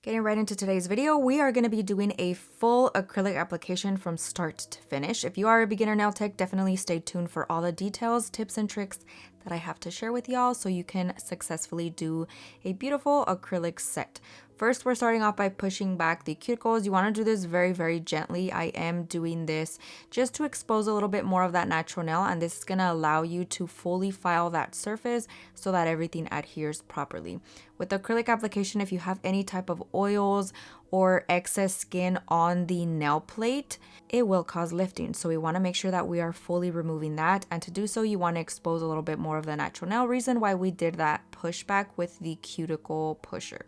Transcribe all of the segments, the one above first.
Getting right into today's video, we are going to be doing a full acrylic application from start to finish. If you are a beginner nail tech, definitely stay tuned for all the details, tips, and tricks that I have to share with y'all so you can successfully do a beautiful acrylic set. First, we're starting off by pushing back the cuticles. You want to do this very, very gently. I am doing this just to expose a little bit more of that natural nail, and this is going to allow you to fully file that surface so that everything adheres properly. With the acrylic application, if you have any type of oils or excess skin on the nail plate, it will cause lifting. So we want to make sure that we are fully removing that. And to do so, you want to expose a little bit more of the natural nail. Reason why we did that pushback with the cuticle pusher.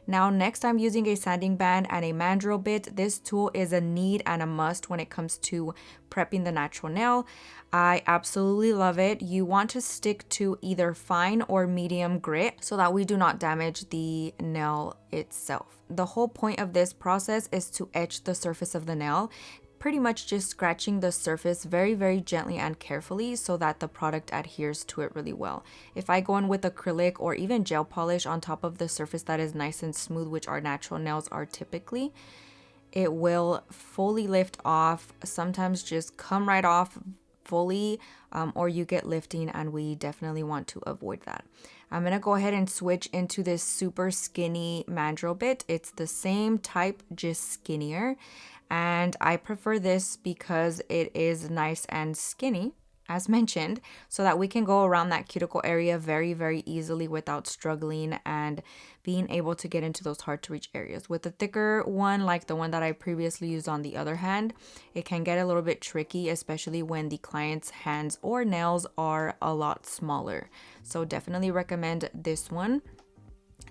Now next, I'm using a sanding band and a mandrel bit. This tool is a need and a must when it comes to prepping the natural nail. I absolutely love it. You want to stick to either fine or medium grit so that we do not damage the nail itself. The whole point of this process is to etch the surface of the nail, pretty much just scratching the surface very, very gently and carefully so that the product adheres to it really well. If I go in with acrylic or even gel polish on top of the surface that is nice and smooth, which our natural nails are typically, it will fully lift off, sometimes just come right off fully, or you get lifting, and we definitely want to avoid that. I'm gonna go ahead and switch into this super skinny mandrel bit. It's the same type, just skinnier. And I prefer this because it is nice and skinny, as mentioned, so that we can go around that cuticle area very, very easily without struggling and being able to get into those hard to reach areas. With the thicker one, like the one that I previously used on the other hand, it can get a little bit tricky, especially when the client's hands or nails are a lot smaller. So definitely recommend this one.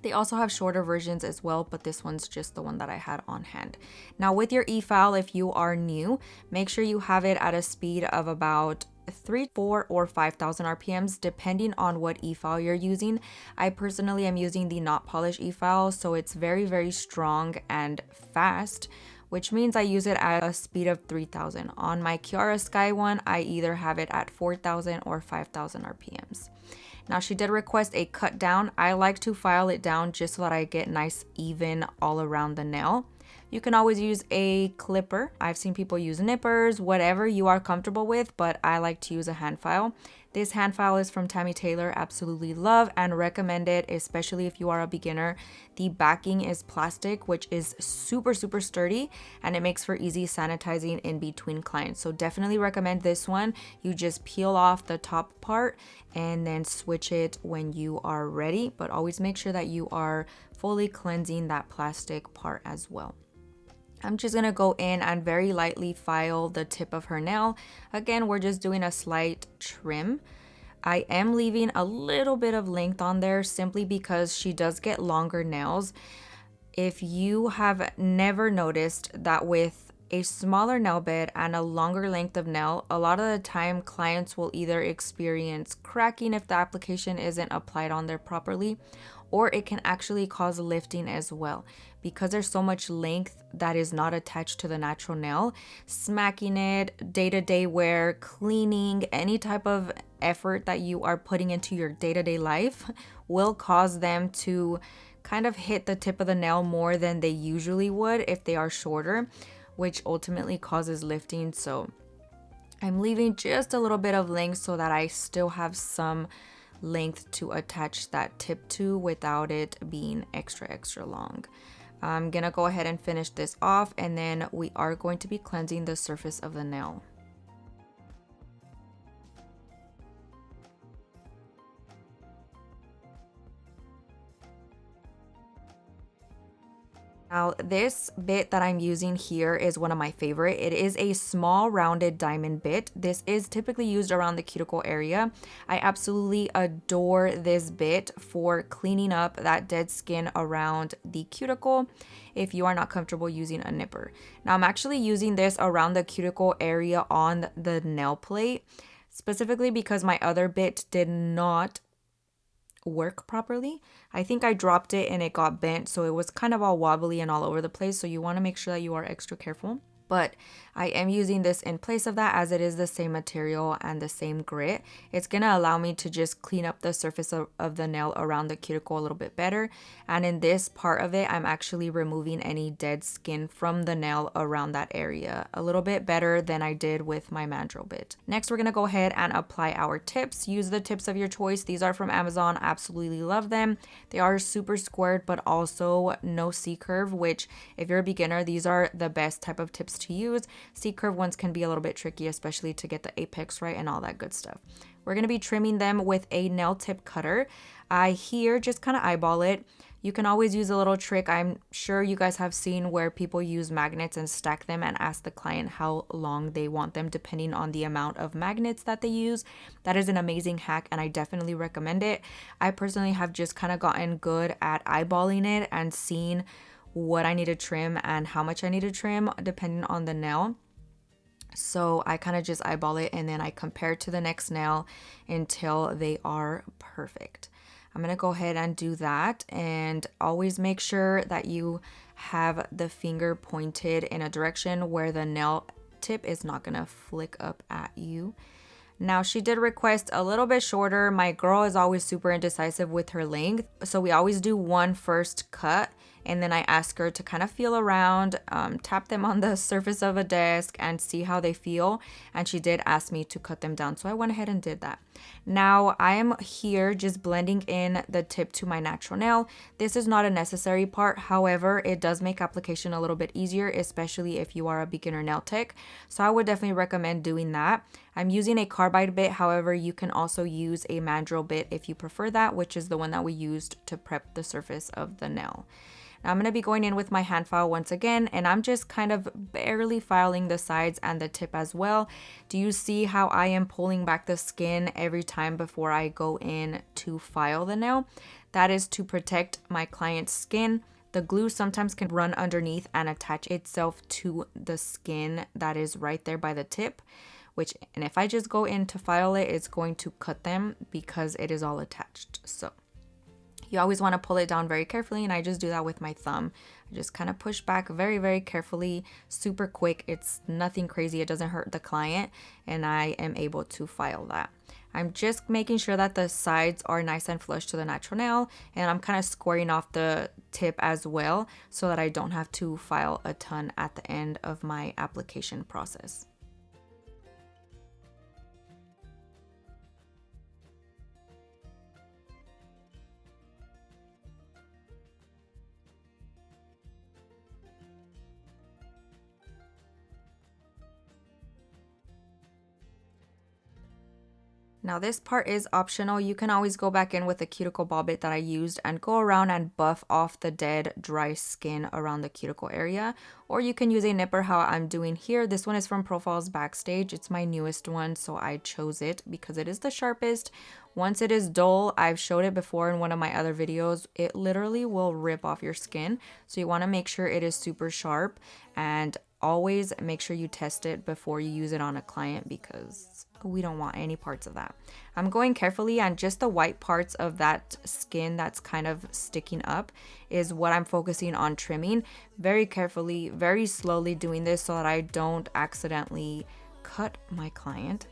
They also have shorter versions as well, but this one's just the one that I had on hand. Now with your e-file, if you are new, make sure you have it at a speed of about 3, 4, or 5,000 RPMs, depending on what e-file you're using. I personally am using the Not Polish e-file, so it's very, very strong and fast, which means I use it at a speed of 3,000. On my Chiara Sky one, I either have it at 4,000 or 5,000 RPMs. Now she did request a cut down. I like to file it down just so that I get nice even all around the nail. You can always use a clipper. I've seen people use nippers, whatever you are comfortable with, but I like to use a hand file. This hand file is from Tammy Taylor. Absolutely love and recommend it, especially if you are a beginner. The backing is plastic, which is super, super sturdy, and it makes for easy sanitizing in between clients. So definitely recommend this one. You just peel off the top part and then switch it when you are ready, but always make sure that you are fully cleansing that plastic part as well. I'm just gonna go in and very lightly file the tip of her nail. Again, we're just doing a slight trim. I am leaving a little bit of length on there simply because she does get longer nails. If you have never noticed that with a smaller nail bed and a longer length of nail, a lot of the time clients will either experience cracking if the application isn't applied on there properly, or it can actually cause lifting as well. Because there's so much length that is not attached to the natural nail, smacking it, day-to-day wear, cleaning, any type of effort that you are putting into your day-to-day life will cause them to kind of hit the tip of the nail more than they usually would if they are shorter, which ultimately causes lifting. So I'm leaving just a little bit of length so that I still have some length to attach that tip to without it being extra long. I'm gonna go ahead and finish this off, and then we are going to be cleansing the surface of the nail. Now this bit that I'm using here is one of my favorite. It is a small rounded diamond bit. This is typically used around the cuticle area. I absolutely adore this bit for cleaning up that dead skin around the cuticle if you are not comfortable using a nipper. Now I'm actually using this around the cuticle area on the nail plate, specifically because my other bit did not work properly. I think I dropped it and it got bent, so it was kind of all wobbly and all over the place. So you want to make sure that you are extra careful. but I am using this in place of that as it is the same material and the same grit. It's going to allow me to just clean up the surface of the nail around the cuticle a little bit better. And in this part of it, I'm actually removing any dead skin from the nail around that area a little bit better than I did with my mandrel bit. Next, we're going to go ahead and apply our tips. Use the tips of your choice. These are from Amazon. Absolutely love them. They are super squared, but also no C-curve, which if you're a beginner, these are the best type of tips to use. C-curve ones can be a little bit tricky, especially to get the apex right and all that good stuff. We're going to be trimming them with a nail tip cutter. I here just kind of eyeball it. You can always use a little trick. I'm sure you guys have seen where people use magnets and stack them and ask the client how long they want them depending on the amount of magnets that they use. That is an amazing hack and I definitely recommend it. I personally have just kind of gotten good at eyeballing it and seeing what I need to trim and how much I need to trim depending on the nail. So I kind of just eyeball it and then I compare to the next nail until they are perfect. I'm going to go ahead and do that, and always make sure that you have the finger pointed in a direction where the nail tip is not going to flick up at you. Now, she did request a little bit shorter. My girl is always super indecisive with her length, so we always do one first cut, and then I ask her to kind of feel around, tap them on the surface of a desk and see how they feel. And she did ask me to cut them down, so I went ahead and did that. Now I am here just blending in the tip to my natural nail. This is not a necessary part. However, it does make application a little bit easier, especially if you are a beginner nail tech. So I would definitely recommend doing that. I'm using a carbide bit. However, you can also use a mandrel bit if you prefer that, which is the one that we used to prep the surface of the nail. Now I'm going to be going in with my hand file once again, and I'm just kind of barely filing the sides and the tip as well. Do you see how I am pulling back the skin every time before I go in to file the nail? That is to protect my client's skin. The glue sometimes can run underneath and attach itself to the skin that is right there by the tip, and if I just go in to file it, it's going to cut them because it is all attached. So you always want to pull it down very carefully, and I just do that with my thumb. I just kind of push back very, very carefully, super quick. It's nothing crazy. It doesn't hurt the client, and I am able to file that. I'm just making sure that the sides are nice and flush to the natural nail, and I'm kind of squaring off the tip as well so that I don't have to file a ton at the end of my application process. Now this part is optional. You can always go back in with the cuticle ball bit that I used and go around and buff off the dead dry skin around the cuticle area. Or you can use a nipper how I'm doing here. This one is from Profile's Backstage. It's my newest one, so I chose it because it is the sharpest. Once it is dull, I've showed it before in one of my other videos, it literally will rip off your skin. So you want to make sure it is super sharp, and always make sure you test it before you use it on a client because we don't want any parts of that. I'm going carefully, and just the white parts of that skin that's kind of sticking up is what I'm focusing on trimming. Very carefully, very slowly doing this so that I don't accidentally cut my client.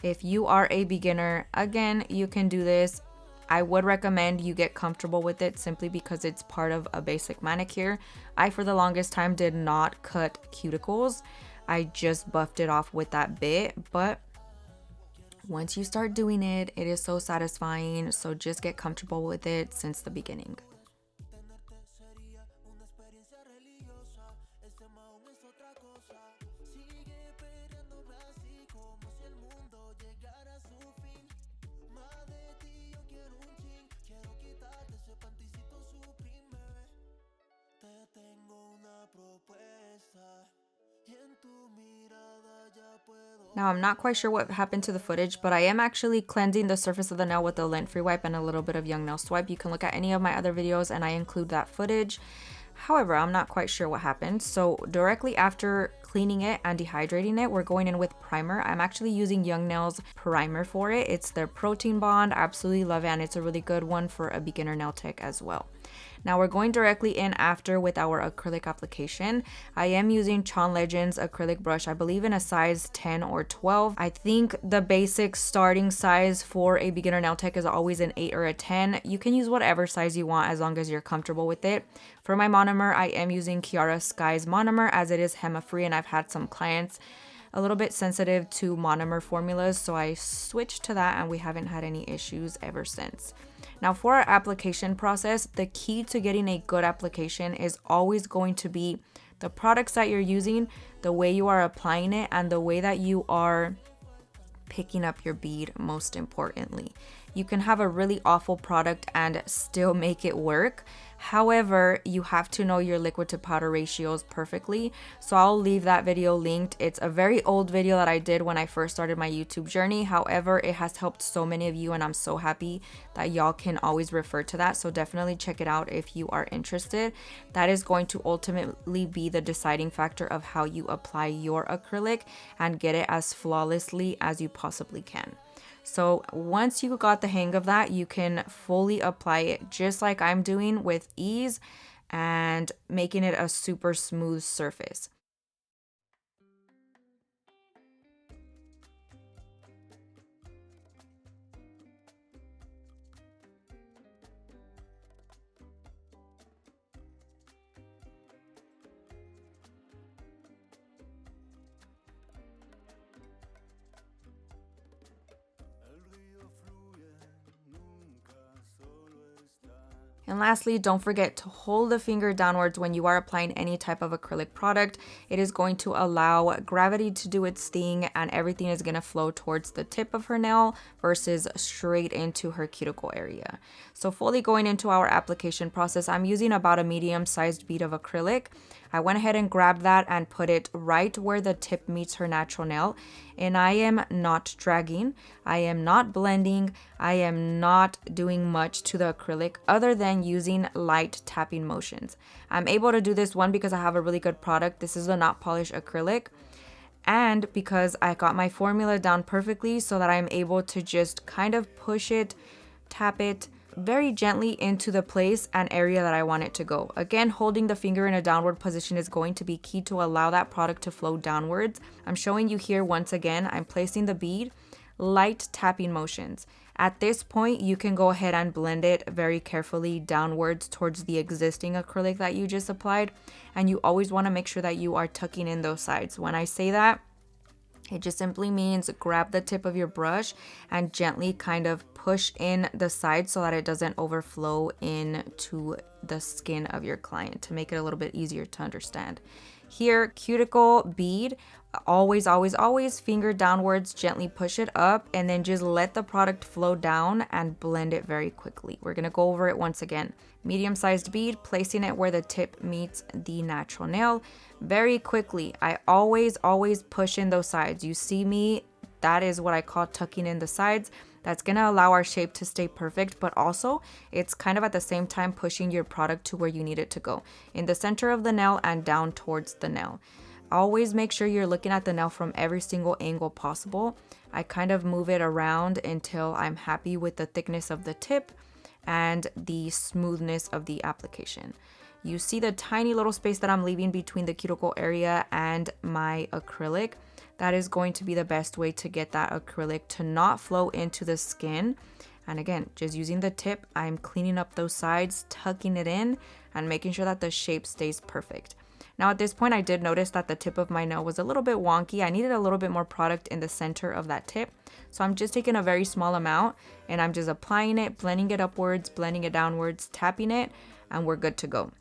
If you are a beginner, again, you can do this. I would recommend you get comfortable with it simply because it's part of a basic manicure. I, for the longest time, did not cut cuticles. I just buffed it off with that bit, but once you start doing it, it is so satisfying. So just get comfortable with it since the beginning. Now I'm not quite sure what happened to the footage, but I am actually cleansing the surface of the nail with a lint free wipe and a little bit of Young Nail Swipe. You can look at any of my other videos and I include that footage. However, I'm not quite sure what happened. So directly after cleaning it and dehydrating it, we're going in with primer. I'm actually using Young Nail's primer for it. It's their protein bond. I absolutely love it, and it's a really good one for a beginner nail tech as well. Now we're going directly in after with our acrylic application. I am using Chon Legends acrylic brush, I believe in a size 10 or 12. I think the basic starting size for a beginner nail tech is always an 8 or a 10. You can use whatever size you want as long as you're comfortable with it. For my monomer, I am using Kiara Sky's monomer as it is HEMA free, and I've had some clients a little bit sensitive to monomer formulas, so I switched to that and we haven't had any issues ever since. Now for our application process, the key to getting a good application is always going to be the products that you're using, the way you are applying it, and the way that you are picking up your bead, most importantly. You can have a really awful product and still make it work. However, you have to know your liquid to powder ratios perfectly. So I'll leave that video linked. It's a very old video that I did when I first started my YouTube journey. However, it has helped so many of you and I'm so happy that y'all can always refer to that. So definitely check it out if you are interested. That is going to ultimately be the deciding factor of how you apply your acrylic and get it as flawlessly as you possibly can. So once you got the hang of that, you can fully apply it just like I'm doing with ease and making it a super smooth surface. And lastly, don't forget to hold the finger downwards when you are applying any type of acrylic product. It is going to allow gravity to do its thing and everything is going to flow towards the tip of her nail versus straight into her cuticle area. So fully going into our application process, I'm using about a medium-sized bead of acrylic. I went ahead and grabbed that and put it right where the tip meets her natural nail. And I am not dragging, I am not blending, I am not doing much to the acrylic other than using light tapping motions. I'm able to do this, one, because I have a really good product. This is a not polished acrylic. And because I got my formula down perfectly so that I'm able to just kind of push it, tap it, very gently into the place and area that I want it to go. Again, holding the finger in a downward position is going to be key to allow that product to flow downwards. I'm showing you here once again, I'm placing the bead, light tapping motions. At this point, you can go ahead and blend it very carefully downwards towards the existing acrylic that you just applied. And you always want to make sure that you are tucking in those sides. When I say that, it just simply means grab the tip of your brush and gently kind of push in the side so that it doesn't overflow into the skin of your client, to make it a little bit easier to understand. Here, cuticle bead, always, always, always finger downwards, gently push it up, and then just let the product flow down and blend it very quickly. We're gonna go over it once again. Medium-sized bead, placing it where the tip meets the natural nail. Very quickly, I always push in those sides. You see me, that is what I call tucking in the sides. That's gonna allow our shape to stay perfect, but also it's kind of at the same time pushing your product to where you need it to go, in the center of the nail and down towards the nail. Always make sure you're looking at the nail from every single angle possible. I kind of move it around until I'm happy with the thickness of the tip and the smoothness of the application. You see the tiny little space that I'm leaving between the cuticle area and my acrylic. That is going to be the best way to get that acrylic to not flow into the skin. And again, just using the tip, I'm cleaning up those sides, tucking it in, and making sure that the shape stays perfect. Now at this point, I did notice that the tip of my nail was a little bit wonky. I needed a little bit more product in the center of that tip. So I'm just taking a very small amount and I'm just applying it, blending it upwards, blending it downwards, tapping it, and we're good to go.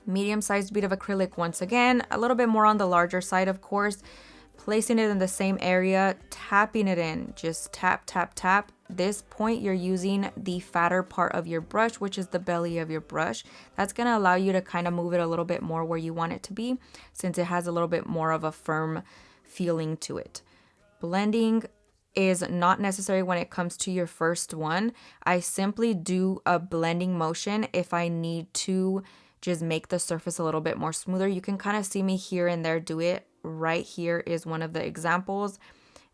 Medium-sized bead of acrylic once again, a little bit more on the larger side, of course. Placing it in the same area, tapping it in, just tap, tap, tap. This point, you're using the fatter part of your brush, which is the belly of your brush. That's gonna allow you to kind of move it a little bit more where you want it to be, since it has a little bit more of a firm feeling to it. Blending is not necessary when it comes to your first one. I simply do a blending motion if I need to just make the surface a little bit more smoother. You can kind of see me here and there do it. Right here is one of the examples.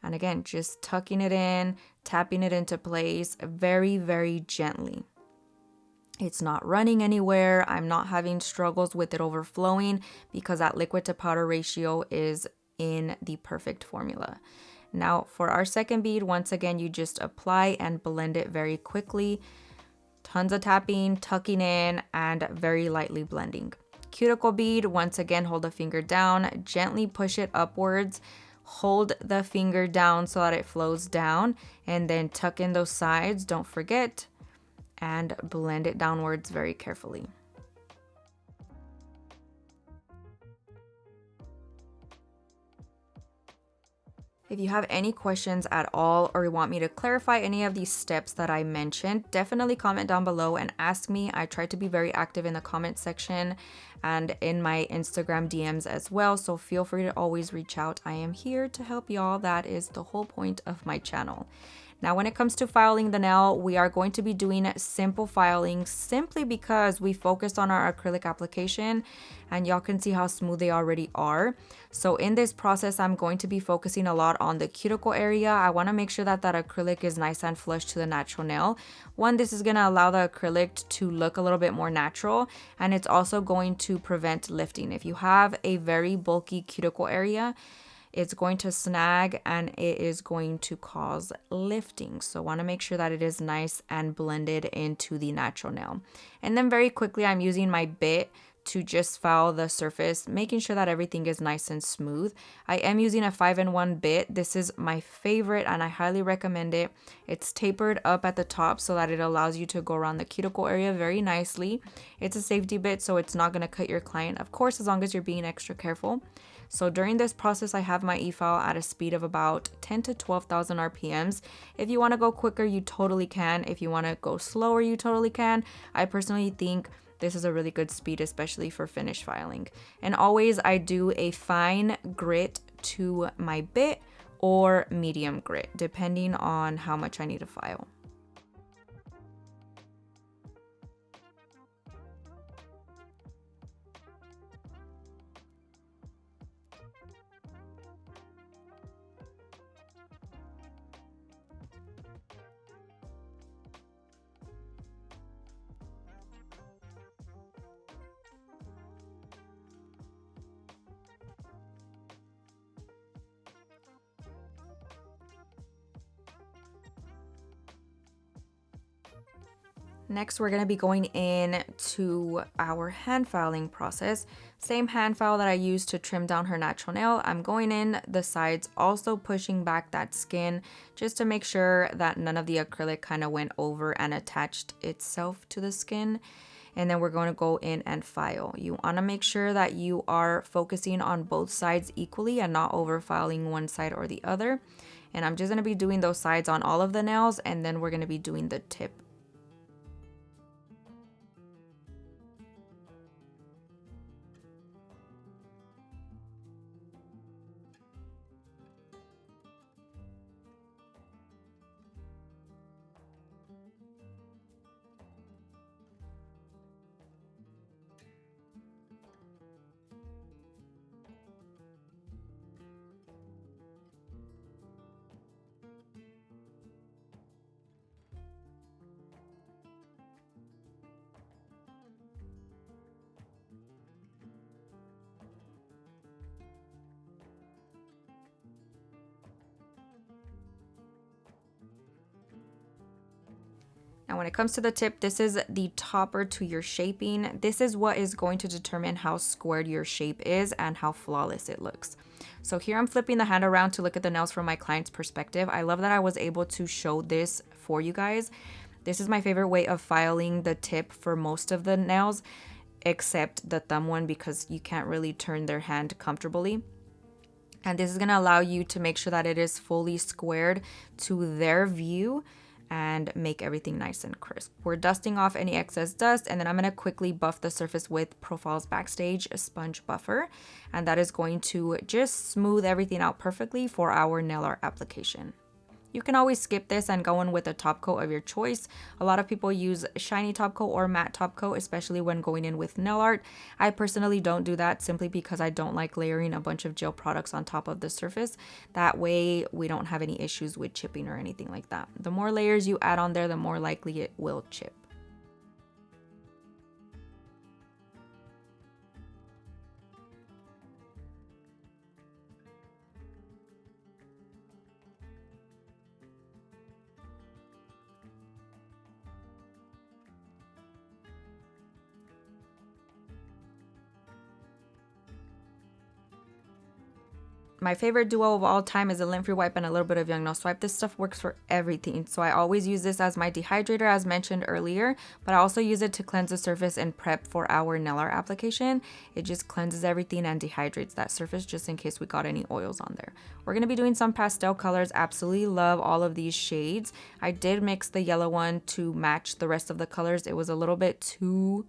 And again, just tucking it in, tapping it into place very, very gently. It's not running anywhere. I'm not having struggles with it overflowing because that liquid to powder ratio is in the perfect formula. Now for our second bead, once again, you just apply and blend it very quickly. Tons of tapping, tucking in, and very lightly blending. Cuticle bead, once again, hold the finger down, gently push it upwards, hold the finger down so that it flows down, and then tuck in those sides, don't forget, and blend it downwards very carefully. If you have any questions at all or you want me to clarify any of these steps that I mentioned, definitely comment down below and ask me. I try to be very active in the comment section and in my Instagram DMs as well, so feel free to always reach out. I am here to help y'all. That is the whole point of my channel. Now, when it comes to filing the nail, we are going to be doing simple filing simply because we focused on our acrylic application and y'all can see how smooth they already are. So in this process, I'm going to be focusing a lot on the cuticle area. I want to make sure that that acrylic is nice and flush to the natural nail. One, this is going to allow the acrylic to look a little bit more natural, and it's also going to prevent lifting. If you have a very bulky cuticle area, it's going to snag and it is going to cause lifting. So I want to make sure that it is nice and blended into the natural nail. And then very quickly, I'm using my bit to just file the surface, making sure that everything is nice and smooth. I am using a 5-in-1 bit. This is my favorite and I highly recommend it. It's tapered up at the top so that it allows you to go around the cuticle area very nicely. It's a safety bit, so it's not going to cut your client, of course, as long as you're being extra careful. So during this process, I have my e-file at a speed of about 10 to 12,000 RPMs. If you want to go quicker, you totally can. If you want to go slower, you totally can. I personally think this is a really good speed, especially for finish filing. And always I do a fine grit to my bit or medium grit, depending on how much I need to file. Next, we're going to be going in to our hand filing process. Same hand file that I used to trim down her natural nail. I'm going in the sides, also pushing back that skin just to make sure that none of the acrylic kind of went over and attached itself to the skin. And then we're going to go in and file. You want to make sure that you are focusing on both sides equally and not over filing one side or the other. And I'm just going to be doing those sides on all of the nails, and then we're going to be doing the tip. Now, when it comes to the tip, this is the topper to your shaping. This is what is going to determine how squared your shape is and how flawless it looks. So here I'm flipping the hand around to look at the nails from my client's perspective. I love that I was able to show this for you guys. This is my favorite way of filing the tip for most of the nails, except the thumb one, because you can't really turn their hand comfortably. And this is going to allow you to make sure that it is fully squared to their view and make everything nice and crisp. We're dusting off any excess dust, and then I'm going to quickly buff the surface with Profile's Backstage sponge buffer, and that is going to just smooth everything out perfectly for our nail art application. You can always skip this and go in with a top coat of your choice. A lot of people use shiny top coat or matte top coat, especially when going in with nail art. I personally don't do that simply because I don't like layering a bunch of gel products on top of the surface. That way we don't have any issues with chipping or anything like that. The more layers you add on there, the more likely it will chip. my favorite duo of all time is a lint free wipe and a little bit of Young Nail Swipe. This stuff works for everything. So I always use this as my dehydrator, as mentioned earlier, but I also use it to cleanse the surface and prep for our nail art application. It just cleanses everything and dehydrates that surface just in case we got any oils on there. We're going to be doing some pastel colors. Absolutely love all of these shades. I did mix the yellow one to match the rest of the colors. It was a little bit too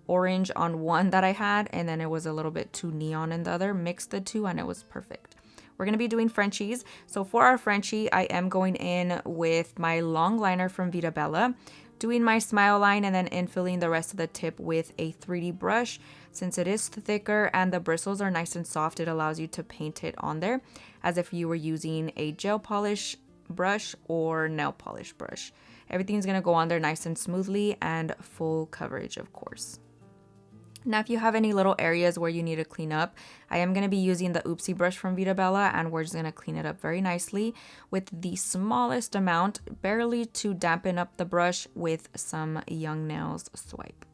orange on one that I had, and then it was a little bit too neon in the other. Mixed the two and it was perfect. We're going to be doing Frenchies. So for our Frenchie, I am going in with my long liner from Veeda, doing my smile line and then infilling the rest of the tip with a 3D brush. Since it is thicker and the bristles are nice and soft, it allows you to paint it on there as if you were using a gel polish brush or nail polish brush. Everything's going to go on there nice and smoothly and full coverage, of course. Now, if you have any little areas where you need to clean up, I am going to be using the Oopsie brush from Veeda, and we're just going to clean it up very nicely with the smallest amount, barely to dampen up the brush with some Young Nails Swipe.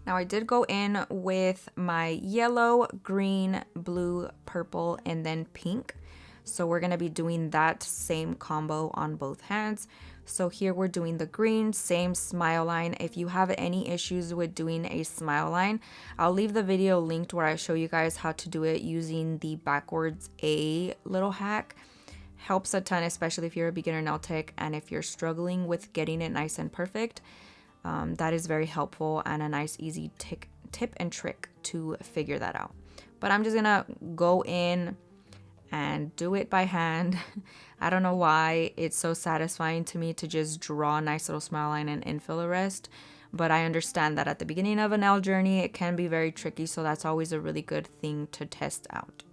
Now, I did go in with my yellow, green, blue, purple, and then pink. So we're going to be doing that same combo on both hands. So here we're doing the green, same smile line. If you have any issues with doing a smile line, I'll leave the video linked where I show you guys how to do it using the backwards A little hack. Helps a ton, especially if you're a beginner nail tech and if you're struggling with getting it nice and perfect. That is very helpful and a nice easy tip and trick to figure that out. But I'm just gonna go in and do it by hand. I don't know why it's so satisfying to me to just draw a nice little smile line and infill the rest, but I understand that at the beginning of a nail journey it can be very tricky, so that's always a really good thing to test out.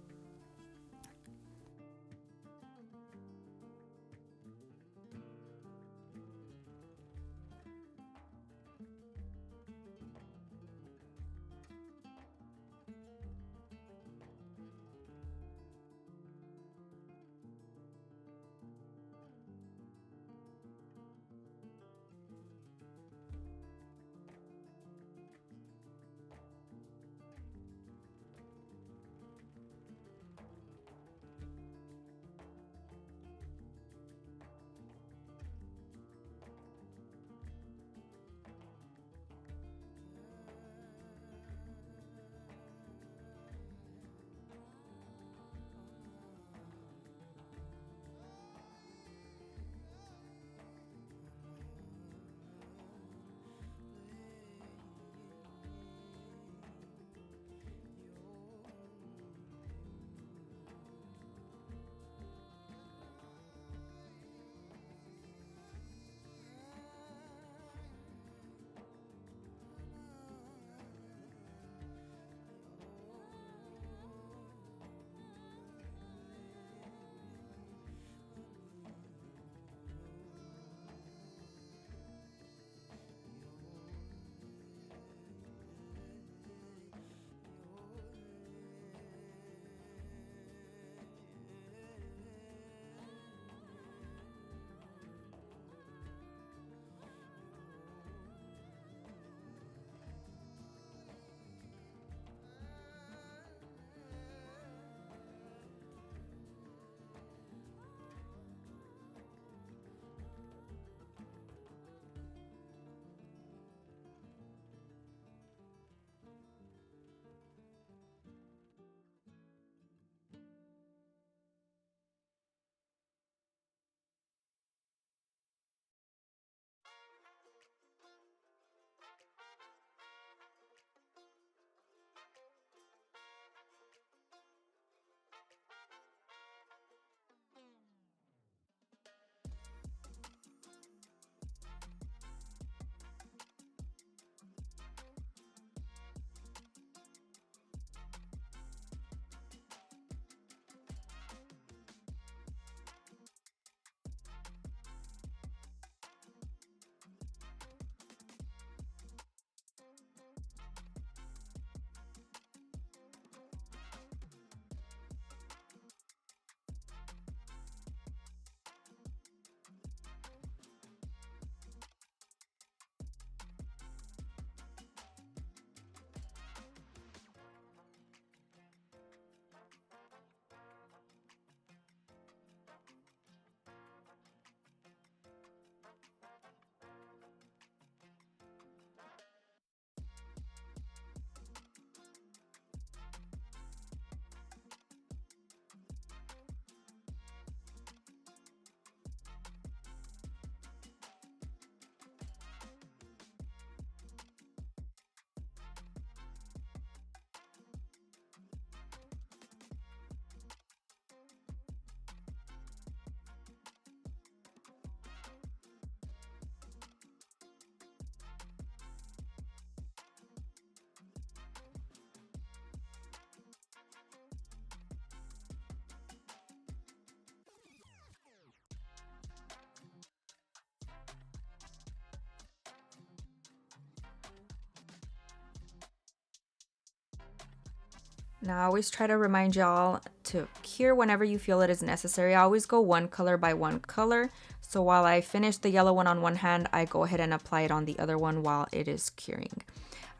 Now, I always try to remind y'all to cure whenever you feel it is necessary. I always go one color by one color. So while I finish the yellow one on one hand, I go ahead and apply it on the other one while it is curing.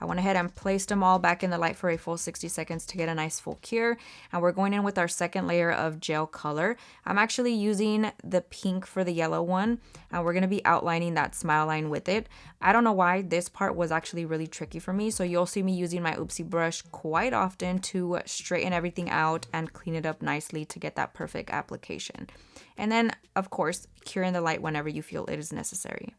I went ahead and placed them all back in the light for a full 60 seconds to get a nice full cure. And we're going in with our second layer of gel color. I'm actually using the pink for the yellow one, and we're going to be outlining that smile line with it. I don't know why this part was actually really tricky for me, so you'll see me using my oopsie brush quite often to straighten everything out and clean it up nicely to get that perfect application. And then, of course, cure in the light whenever you feel it is necessary.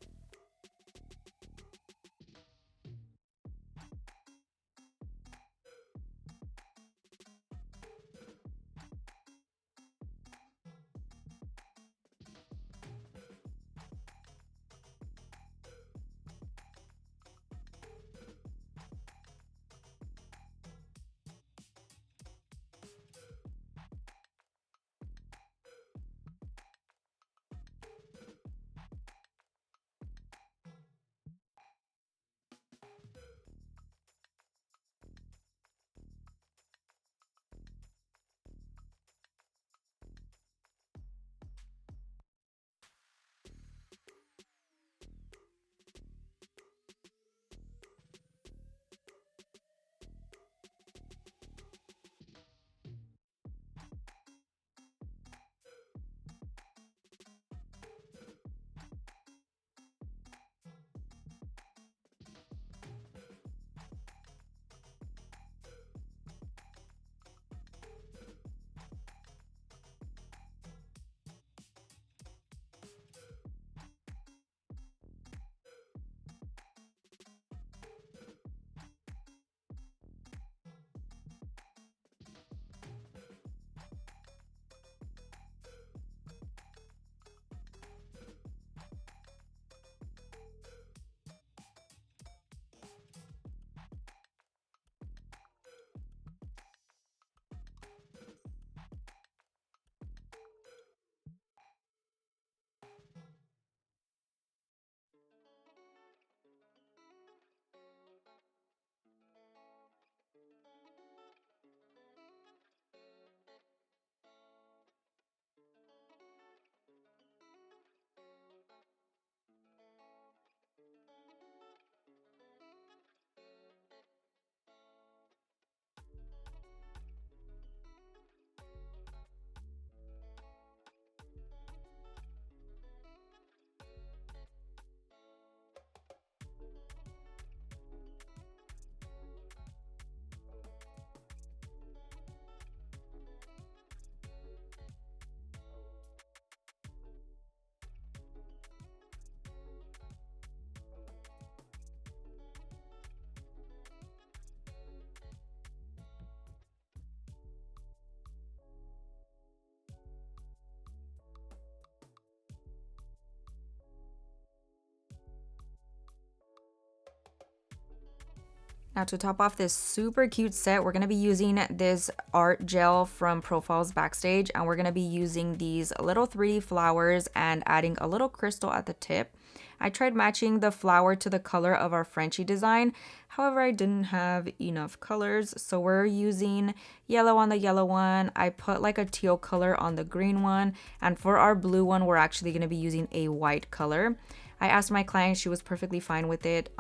Now, to top off this super cute set, we're going to be using this art gel from Profiles Backstage, and we're going to be using these little 3D flowers and adding a little crystal at the tip. I tried matching the flower to the color of our Frenchie design. However, I didn't have enough colors, so we're using yellow on the yellow one. I put like a teal color on the green one, and for our blue one, we're actually going to be using a white color. I asked my client, she was perfectly fine with it.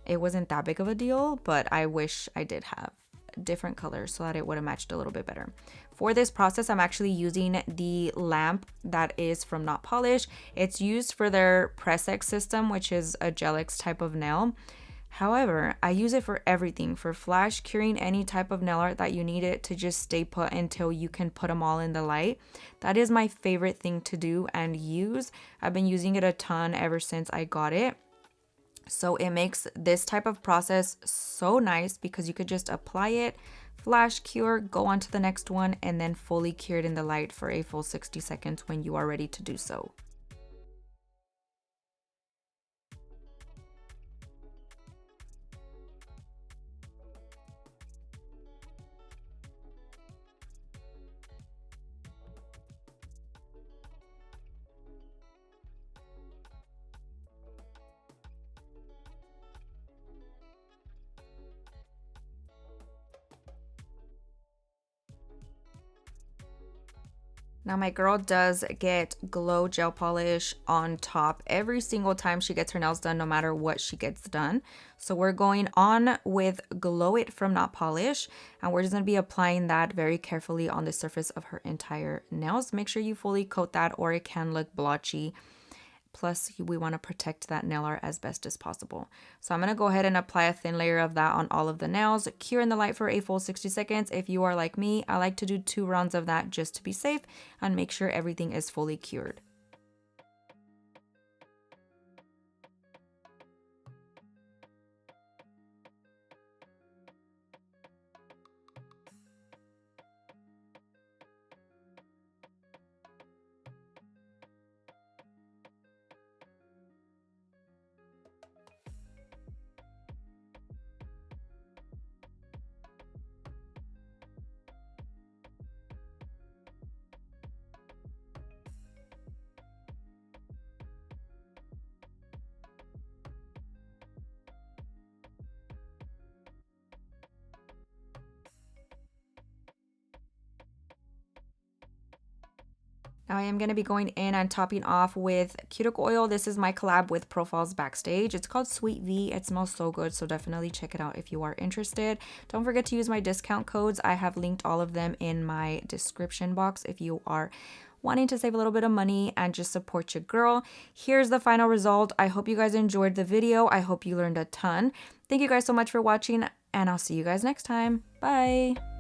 It wasn't that big of a deal, but I wish I did have different colors so that it would have matched a little bit better. For this process, I'm actually using the lamp that is from Not Polish. It's used for their Press X system, which is a Gel X type of nail. However, I use it for everything, for flash curing any type of nail art that you need it to just stay put until you can put them all in the light. That is my favorite thing to do and use. I've been using it a ton ever since I got it. So it makes this type of process so nice because you could just apply it, flash cure, go on to the next one, and then fully cure it in the light for a full 60 seconds when you are ready to do so. Now my girl does get glow gel polish on top every single time she gets her nails done, no matter what she gets done. So we're going on with Glow It from Not Polish, and we're just going to be applying that very carefully on the surface of her entire nails. Make sure you fully coat that or it can look blotchy. Plus, we want to protect that nail art as best as possible. So I'm going to go ahead and apply a thin layer of that on all of the nails. Cure in the light for a full 60 seconds. If you are like me, I like to do 2 rounds of that just to be safe and make sure everything is fully cured. Now I am going to be going in and topping off with cuticle oil. This is my collab with Profiles Backstage. It's called Sweet V. It smells so good, so definitely check it out if you are interested. Don't forget to use my discount codes. I have linked all of them in my description box if you are wanting to save a little bit of money and just support your girl. Here's the final result. I hope you guys enjoyed the video. I hope you learned a ton. Thank you guys so much for watching, and I'll see you guys next time. Bye.